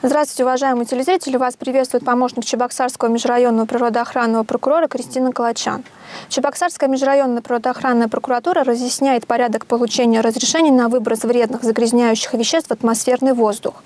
Здравствуйте, уважаемые телезрители! Вас приветствует помощник Чебоксарского межрайонного природоохранного прокурора Кристина Калачан. Чебоксарская межрайонная природоохранная прокуратура разъясняет порядок получения разрешений на выброс вредных загрязняющих веществ в атмосферный воздух.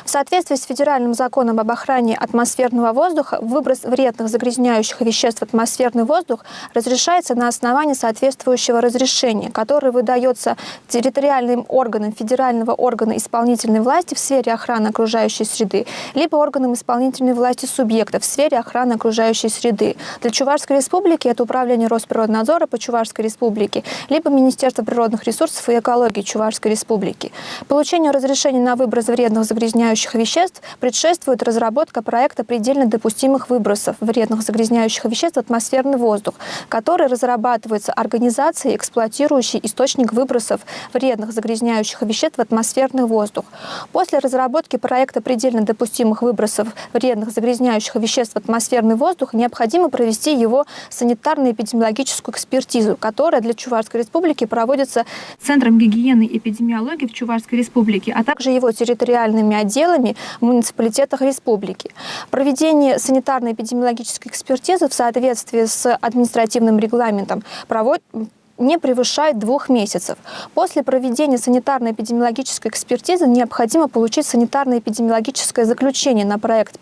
В соответствии с Федеральным законом об охране атмосферного воздуха, выброс вредных загрязняющих веществ в атмосферный воздух разрешается на основании соответствующего разрешения, которое выдается территориальным органам федерального органа исполнительной власти в сфере охраны окружающей среды, либо органам исполнительной власти субъектов в сфере охраны окружающей среды. Для Чувашской республики это Управление Росприроднадзора по Чувашской республике, либо Министерство природных ресурсов и экологии Чувашской республики. Получению разрешения на выброс вредных загрязняющих веществ предшествует разработка проекта предельно допустимых выбросов вредных загрязняющих веществ в атмосферный воздух, который разрабатывается организацией, эксплуатирующей источник выбросов вредных загрязняющих веществ в атмосферный воздух. После разработки проекта предельно допустимых выбросов вредных загрязняющих веществ в атмосферный воздух необходимо провести его санитарно-эпидемиологическую экспертизу, которая для Чувашской республики проводится Центром гигиены и эпидемиологии в Чувашской республике, а также его территориальными отделами в муниципалитетах республики. Проведение санитарно-эпидемиологической экспертизы в соответствии с административным регламентом не превышает 2 месяцев. После проведения санитарно-эпидемиологической экспертизы необходимо получить санитарно-эпидемиологическое заключение на проект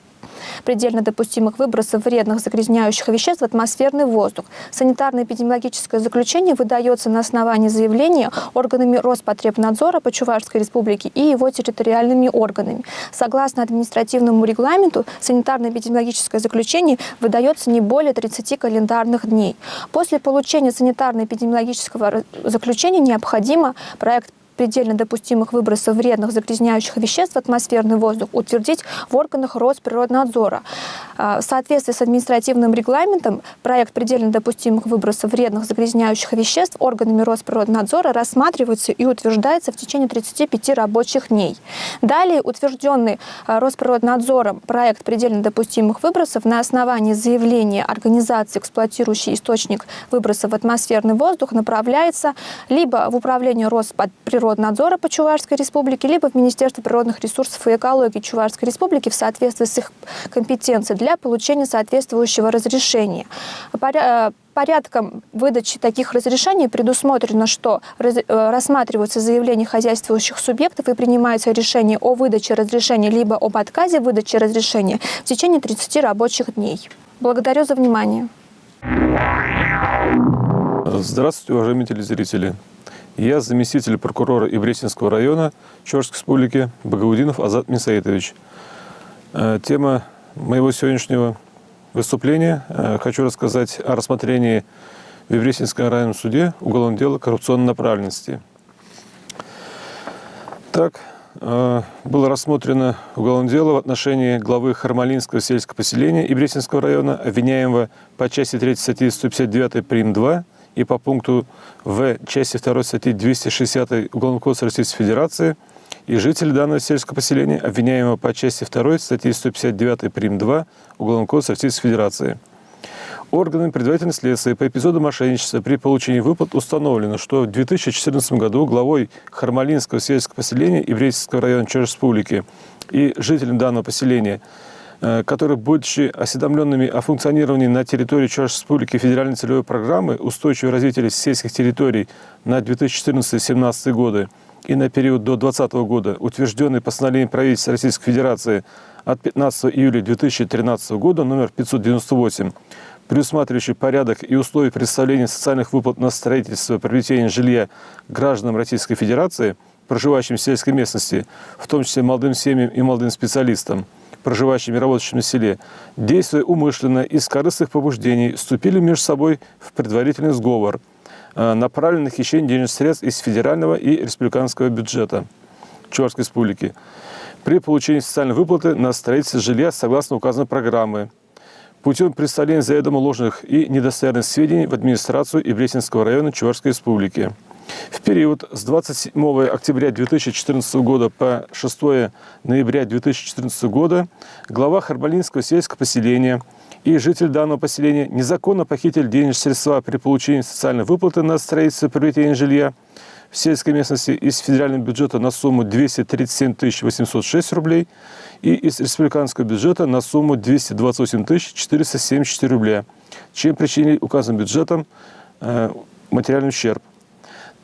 предельно допустимых выбросов вредных загрязняющих веществ в атмосферный воздух. Санитарно-эпидемиологическое заключение выдается на основании заявления органами Роспотребнадзора по Чувашской республике и его территориальными органами. Согласно административному регламенту, санитарно-эпидемиологическое заключение выдается не более 30 календарных дней. После получения санитарно-эпидемиологического заключения необходимо проект предельно допустимых выбросов вредных загрязняющих веществ в атмосферный воздух утвердить в органах Росприроднадзора. В соответствии с административным регламентом проект предельно допустимых выбросов вредных загрязняющих веществ органами Росприроднадзора рассматривается и утверждается в течение 35 рабочих дней. Далее утвержденный Росприроднадзором проект предельно допустимых выбросов на основании заявления организации, эксплуатирующей источник выбросов в атмосферный воздух, направляется либо в Управление Росприроднадзора по Чувашской республике, либо в Министерство природных ресурсов и экологии Чувашской республики в соответствии с их компетенцией для получения соответствующего разрешения. Порядком выдачи таких разрешений предусмотрено, что рассматриваются заявления хозяйствующих субъектов и принимается решение о выдаче разрешения либо об отказе выдачи разрешения в течение 30 рабочих дней. Благодарю за внимание. Здравствуйте, уважаемые телезрители. Я заместитель прокурора Ибресинского района Чувашской республики Багаудинов Азат Мисаитович. Тема моего сегодняшнего выступления. Хочу рассказать о рассмотрении в Ибресинском районном суде уголовного дела коррупционной направленности. Так, было рассмотрено уголовное дело в отношении главы Хармалинского сельского поселения Ибресинского района, обвиняемого по части 3 статьи 159 прим. 2 и по пункту В части 2 статьи 260 Уголовного кодекса Российской Федерации, и жители данного сельского поселения, обвиняемого по части 2 статьи 159 прим. 2 Уголовного кодекса Российской Федерации. Органами предварительного следствия по эпизоду мошенничества при получении выплат установлено, что в 2014 году главой Хармалинского сельского поселения Ибресинского района Чувашской республики и жителям данного поселения, которые, будучи осведомленными о функционировании на территории Чувашской республики федеральной целевой программы устойчивого развития сельских территорий на 2014-2017 годы и на период до 2020 года, утвержденный постановлением правительства Российской Федерации от 15 июля 2013 года номер 598, предусматривающий порядок и условия предоставления социальных выплат на строительство и приобретение жилья гражданам Российской Федерации, проживающим в сельской местности, в том числе молодым семьям и молодым специалистам, проживающим и работающим на селе, действуя умышленно из корыстных побуждений, вступили между собой в предварительный сговор, направленный на хищение денежных средств из федерального и республиканского бюджета Чувашской республики при получении социальной выплаты на строительство жилья согласно указанной программы путем представления заведомо ложных и недостоверных сведений в администрацию Ибресинского района Чувашской республики. В период с 27 октября 2014 года по 6 ноября 2014 года глава Хармалинского сельского поселения и житель данного поселения незаконно похитили денежные средства при получении социальной выплаты на строительство и приобретение жилья в сельской местности из федерального бюджета на сумму 237 806 рублей и из республиканского бюджета на сумму 228 474 рубля, чем причинили указанным бюджетом материальный ущерб.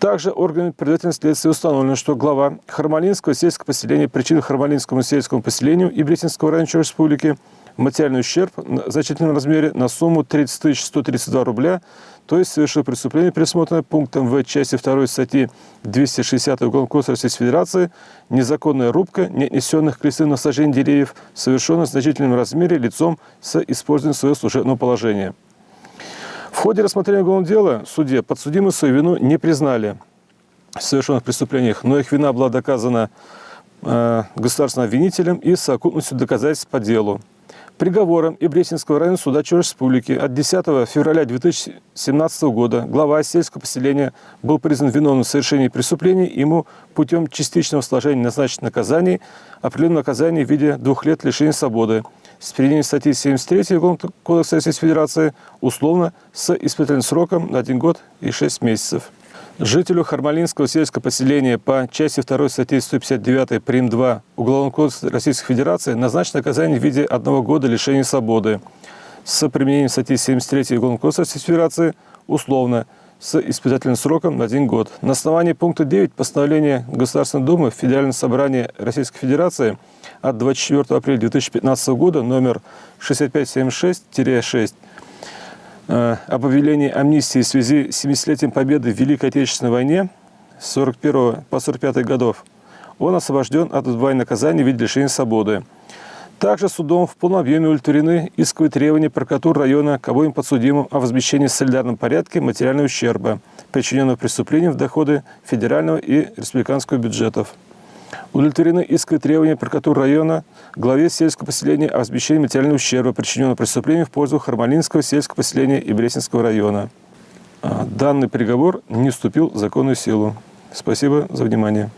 Также органами предварительного следствия установлено, что глава Хармалинского сельского поселения причинил Хармалинскому сельскому поселению и Брестинского района Республики материальный ущерб в значительном размере на сумму 30 132 рубля, то есть совершил преступление, предусмотренное пунктом В части 2 статьи 260 Уголовного кодекса Российской Федерации, незаконная рубка неотнесенных к лесным насаждениям деревьев, совершенная в значительном размере лицом с использованием своего служебного положения. В ходе рассмотрения уголовного дела в суде подсудимые свою вину не признали в совершенных преступлениях, но их вина была доказана государственным обвинителем и совокупностью доказательств по делу. Приговором и Брестинского района суда Чувашской Республики от 10 февраля 2017 года глава сельского поселения был признан виновным в совершении преступлений, ему путем частичного сложения назначено наказание, определено наказание в виде 2 лет лишения свободы с применением статьи 73 Уголовного кодекса Российской Федерации условно с испытательным сроком на 1 год и 6 месяцев. Жителю Хармалинского сельского поселения по части 2 статьи 159 прим. 2 Уголовного кодекса Российской Федерации назначено наказание в виде 1 года лишения свободы с применением статьи 73 Уголовного кодекса Российской Федерации условно с испытательным сроком на 1 год. На основании пункта 9 постановления Государственной Думы Федерального собрания Российской Федерации от 24 апреля 2015 года номер 6576-6 об объявлении амнистии в связи с 70-летием победы в Великой Отечественной войне с 41 по 45 годов, он освобожден от отбывания наказания в виде лишения свободы. Также судом в полном объеме удовлетворены исковые требования прокуратуры района к обоим подсудимым о возмещении в солидарном порядке материального ущерба, причиненного преступлением в доходы федерального и республиканского бюджетов. Удовлетворены исковые требования прокуратуры района главе сельского поселения о возмещении материального ущерба, причиненного преступлением в пользу Хармалинского сельского поселения и Брестинского района. Данный приговор не вступил в законную силу. Спасибо за внимание.